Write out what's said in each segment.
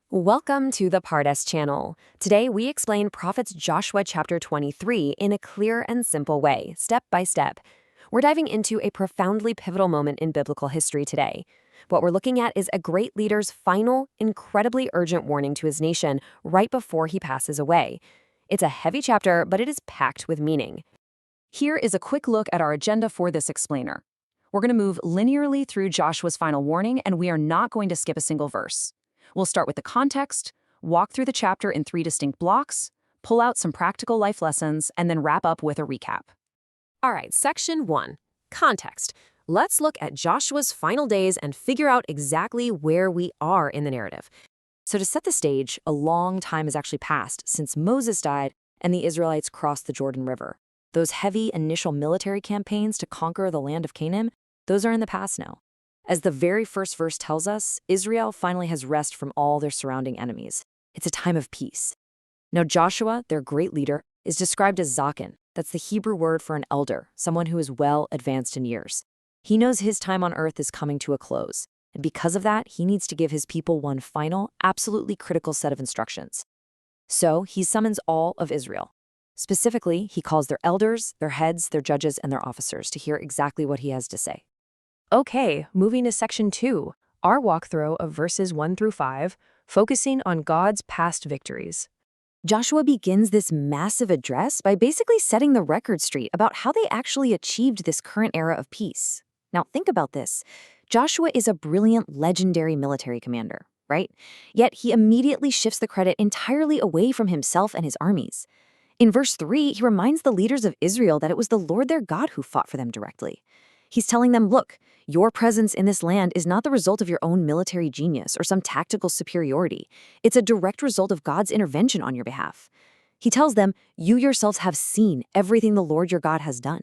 Welcome to the Pardes channel. Today we explain Prophets Joshua chapter 23 in a clear and simple way, step by step. We're diving into a profoundly pivotal moment in biblical history today. What we're looking at is a great leader's final, incredibly urgent warning to his nation right before he passes away. It's a heavy chapter, but it is packed with meaning. Here is a quick look at our agenda for this explainer. We're going to move linearly through Joshua's final warning, and we are not going to skip a single verse. We'll start with the context, walk through the chapter in 3 distinct blocks, pull out some practical life lessons, and then wrap up with a recap. All right, section 1, context. Let's look at Joshua's final days and figure out exactly where we are in the narrative. So to set the stage, a long time has actually passed since Moses died and the Israelites crossed the Jordan River. Those heavy initial military campaigns to conquer the land of Canaan, those are in the past now. As the very first verse tells us, Israel finally has rest from all their surrounding enemies. It's a time of peace. Now Joshua, their great leader, is described as Zaken. That's the Hebrew word for an elder, someone who is well advanced in years. He knows his time on earth is coming to a close, and because of that, he needs to give his people one final, absolutely critical set of instructions. So he summons all of Israel. Specifically, he calls their elders, their heads, their judges, and their officers to hear exactly what he has to say. Okay, moving to section 2, our walkthrough of verses 1 through 5, focusing on God's past victories. Joshua begins this massive address by basically setting the record straight about how they actually achieved this current era of peace. Now think about this. Joshua is a brilliant, legendary military commander, right? Yet he immediately shifts the credit entirely away from himself and his armies. In verse 3, he reminds the leaders of Israel that it was the Lord their God who fought for them directly. He's telling them, look, your presence in this land is not the result of your own military genius or some tactical superiority. It's a direct result of God's intervention on your behalf. He tells them, you yourselves have seen everything the Lord your God has done.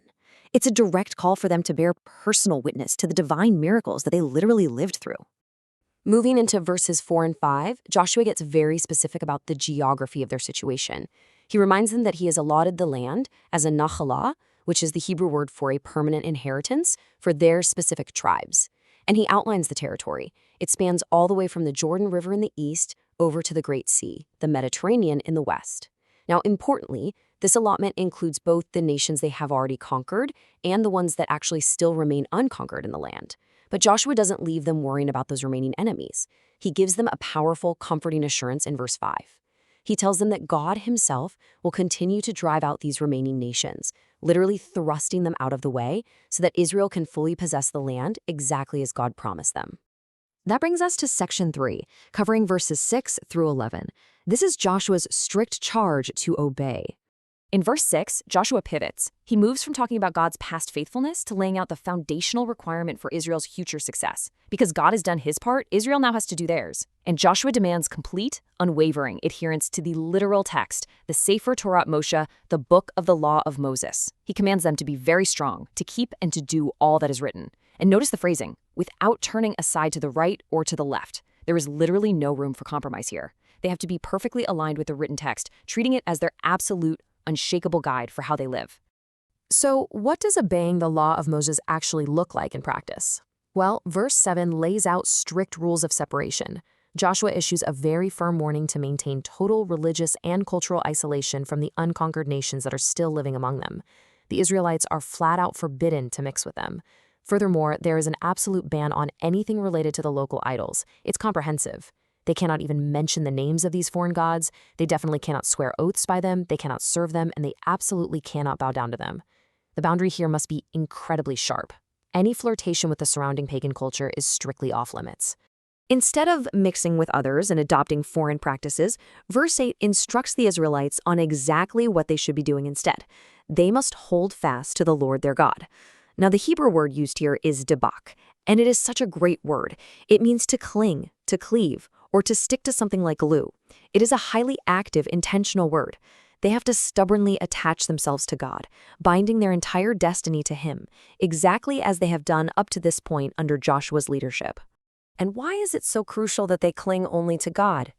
It's a direct call for them to bear personal witness to the divine miracles that they literally lived through. Moving into verses 4 and 5, Joshua gets very specific about the geography of their situation. He reminds them that he has allotted the land as a nachalah, which is the Hebrew word for a permanent inheritance for their specific tribes. And he outlines the territory. It spans all the way from the Jordan River in the east over to the Great Sea, the Mediterranean in the west. Now, importantly, this allotment includes both the nations they have already conquered and the ones that actually still remain unconquered in the land. But Joshua doesn't leave them worrying about those remaining enemies. He gives them a powerful, comforting assurance in verse 5. He tells them that God himself will continue to drive out these remaining nations, literally thrusting them out of the way so that Israel can fully possess the land exactly as God promised them. That brings us to section 3, covering verses 6 through 11. This is Joshua's strict charge to obey. In verse 6, Joshua pivots. He moves from talking about God's past faithfulness to laying out the foundational requirement for Israel's future success. Because God has done his part, Israel now has to do theirs. And Joshua demands complete, unwavering adherence to the literal text, the Sefer Torah Moshe, the book of the law of Moses. He commands them to be very strong, to keep and to do all that is written. And notice the phrasing, without turning aside to the right or to the left. There is literally no room for compromise here. They have to be perfectly aligned with the written text, treating it as their absolute, unshakable guide for how they live. So, what does obeying the law of Moses actually look like in practice? Well, verse 7 lays out strict rules of separation. Joshua issues a very firm warning to maintain total religious and cultural isolation from the unconquered nations that are still living among them. The Israelites are flat out forbidden to mix with them. Furthermore, there is an absolute ban on anything related to the local idols. It's comprehensive. They cannot even mention the names of these foreign gods. They definitely cannot swear oaths by them. They cannot serve them, and they absolutely cannot bow down to them. The boundary here must be incredibly sharp. Any flirtation with the surrounding pagan culture is strictly off limits. Instead of mixing with others and adopting foreign practices, verse 8 instructs the Israelites on exactly what they should be doing instead. They must hold fast to the Lord their God. Now, the Hebrew word used here is debak, and it is such a great word. It means to cling, to cleave, or to stick to something like glue. It is a highly active, intentional word. They have to stubbornly attach themselves to God, binding their entire destiny to him, exactly as they have done up to this point under Joshua's leadership. And why is it so crucial that they cling only to God?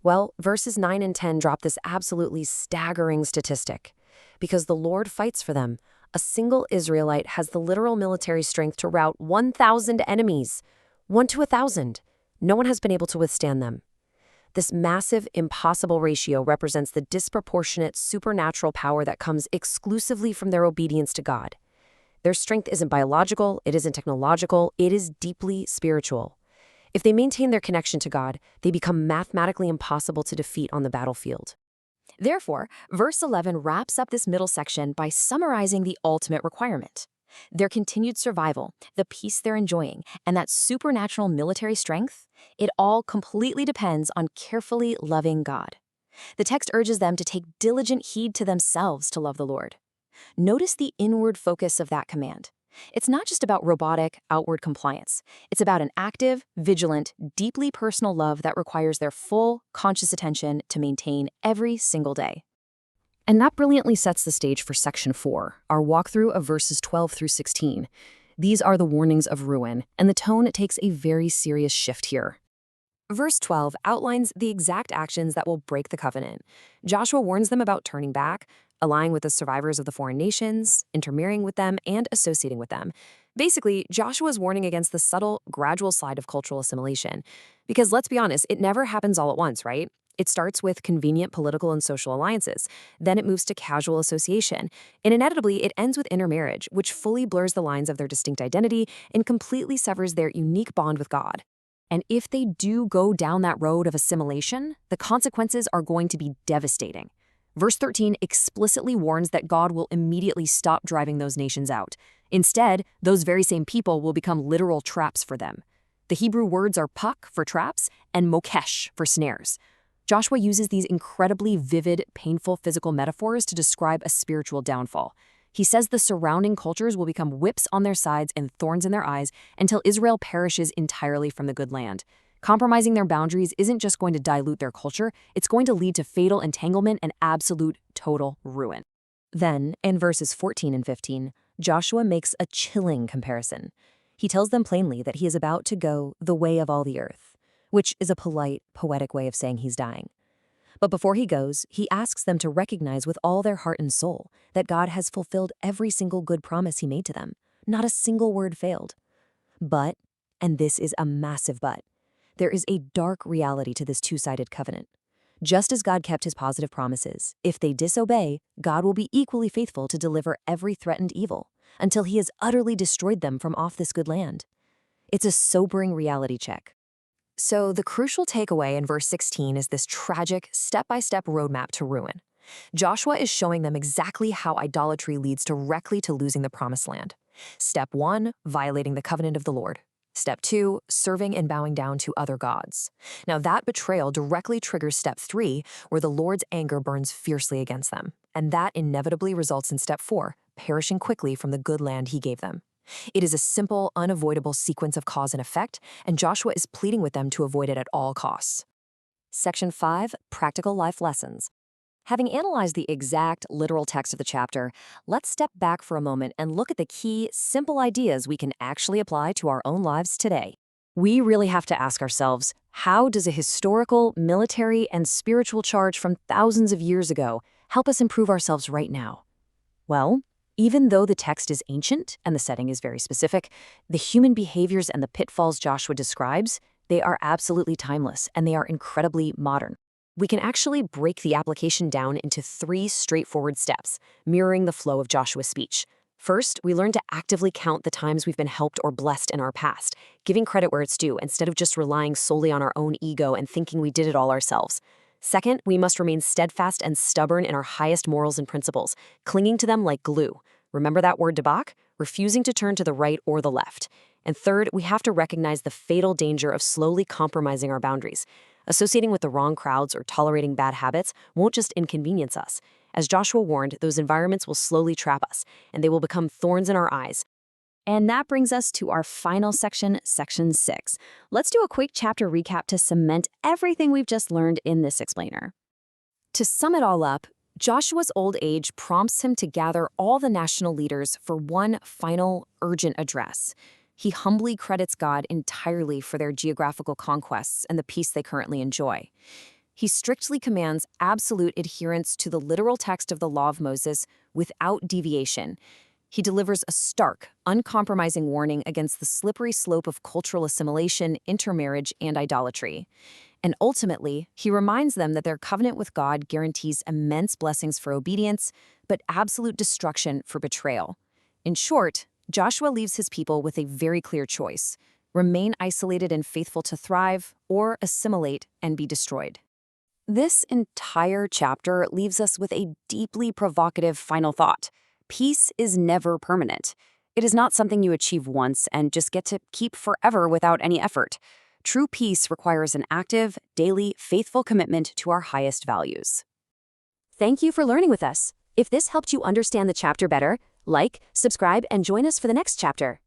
Well, verses 9 and 10 drop this absolutely staggering statistic. Because the Lord fights for them, a single Israelite has the literal military strength to rout 1,000 enemies. 1 to 1,000. No one has been able to withstand them. This massive, impossible ratio represents the disproportionate supernatural power that comes exclusively from their obedience to God. Their strength isn't biological, it isn't technological, it is deeply spiritual. If they maintain their connection to God, they become mathematically impossible to defeat on the battlefield. Therefore, verse 11 wraps up this middle section by summarizing the ultimate requirement. Their continued survival, the peace they're enjoying, and that supernatural military strength, it all completely depends on carefully loving God. The text urges them to take diligent heed to themselves to love the Lord. Notice the inward focus of that command. It's not just about robotic, outward compliance. It's about an active, vigilant, deeply personal love that requires their full, conscious attention to maintain every single day. And that brilliantly sets the stage for Section 4, our walkthrough of verses 12 through 16. These are the warnings of ruin, and the tone takes a very serious shift here. Verse 12 outlines the exact actions that will break the covenant. Joshua warns them about turning back, allying with the survivors of the foreign nations, intermarrying with them, and associating with them. Basically, Joshua is warning against the subtle, gradual slide of cultural assimilation. Because let's be honest, it never happens all at once, right? It starts with convenient political and social alliances. Then it moves to casual association. And inevitably, it ends with intermarriage, which fully blurs the lines of their distinct identity and completely severs their unique bond with God. And if they do go down that road of assimilation, the consequences are going to be devastating. Verse 13 explicitly warns that God will immediately stop driving those nations out. Instead, those very same people will become literal traps for them. The Hebrew words are pak for traps and mokesh for snares. Joshua uses these incredibly vivid, painful physical metaphors to describe a spiritual downfall. He says the surrounding cultures will become whips on their sides and thorns in their eyes until Israel perishes entirely from the good land. Compromising their boundaries isn't just going to dilute their culture, it's going to lead to fatal entanglement and absolute, total ruin. Then, in verses 14 and 15, Joshua makes a chilling comparison. He tells them plainly that he is about to go the way of all the earth, which is a polite, poetic way of saying he's dying. But before he goes, he asks them to recognize with all their heart and soul that God has fulfilled every single good promise he made to them. Not a single word failed. But, and this is a massive but, there is a dark reality to this two-sided covenant. Just as God kept his positive promises, if they disobey, God will be equally faithful to deliver every threatened evil until he has utterly destroyed them from off this good land. It's a sobering reality check. So the crucial takeaway in verse 16 is this tragic, step-by-step roadmap to ruin. Joshua is showing them exactly how idolatry leads directly to losing the promised land. Step 1, violating the covenant of the Lord. Step 2, serving and bowing down to other gods. Now that betrayal directly triggers step 3, where the Lord's anger burns fiercely against them. And that inevitably results in step 4, perishing quickly from the good land he gave them. It is a simple, unavoidable sequence of cause and effect, and Joshua is pleading with them to avoid it at all costs. Section 5, Practical Life Lessons. Having analyzed the exact, literal text of the chapter, let's step back for a moment and look at the key, simple ideas we can actually apply to our own lives today. We really have to ask ourselves, how does a historical, military, and spiritual charge from thousands of years ago help us improve ourselves right now? Well, even though the text is ancient and the setting is very specific, the human behaviors and the pitfalls Joshua describes, they are absolutely timeless and they are incredibly modern. We can actually break the application down into 3 straightforward steps, mirroring the flow of Joshua's speech. First, we learn to actively count the times we've been helped or blessed in our past, giving credit where it's due instead of just relying solely on our own ego and thinking we did it all ourselves. Second, we must remain steadfast and stubborn in our highest morals and principles, clinging to them like glue. Remember that word debak? Refusing to turn to the right or the left. And third, we have to recognize the fatal danger of slowly compromising our boundaries. Associating with the wrong crowds or tolerating bad habits won't just inconvenience us. As Joshua warned, those environments will slowly trap us, and they will become thorns in our eyes. And that brings us to our final section, Section 6. Let's do a quick chapter recap to cement everything we've just learned in this explainer. To sum it all up, Joshua's old age prompts him to gather all the national leaders for one final, urgent address. He humbly credits God entirely for their geographical conquests and the peace they currently enjoy. He strictly commands absolute adherence to the literal text of the Law of Moses without deviation. He delivers a stark, uncompromising warning against the slippery slope of cultural assimilation, intermarriage, and idolatry. And ultimately, he reminds them that their covenant with God guarantees immense blessings for obedience, but absolute destruction for betrayal. In short, Joshua leaves his people with a very clear choice: remain isolated and faithful to thrive, or assimilate and be destroyed. This entire chapter leaves us with a deeply provocative final thought. Peace is never permanent. It is not something you achieve once and just get to keep forever without any effort. True peace requires an active, daily, faithful commitment to our highest values. Thank you for learning with us. If this helped you understand the chapter better, like, subscribe, and join us for the next chapter.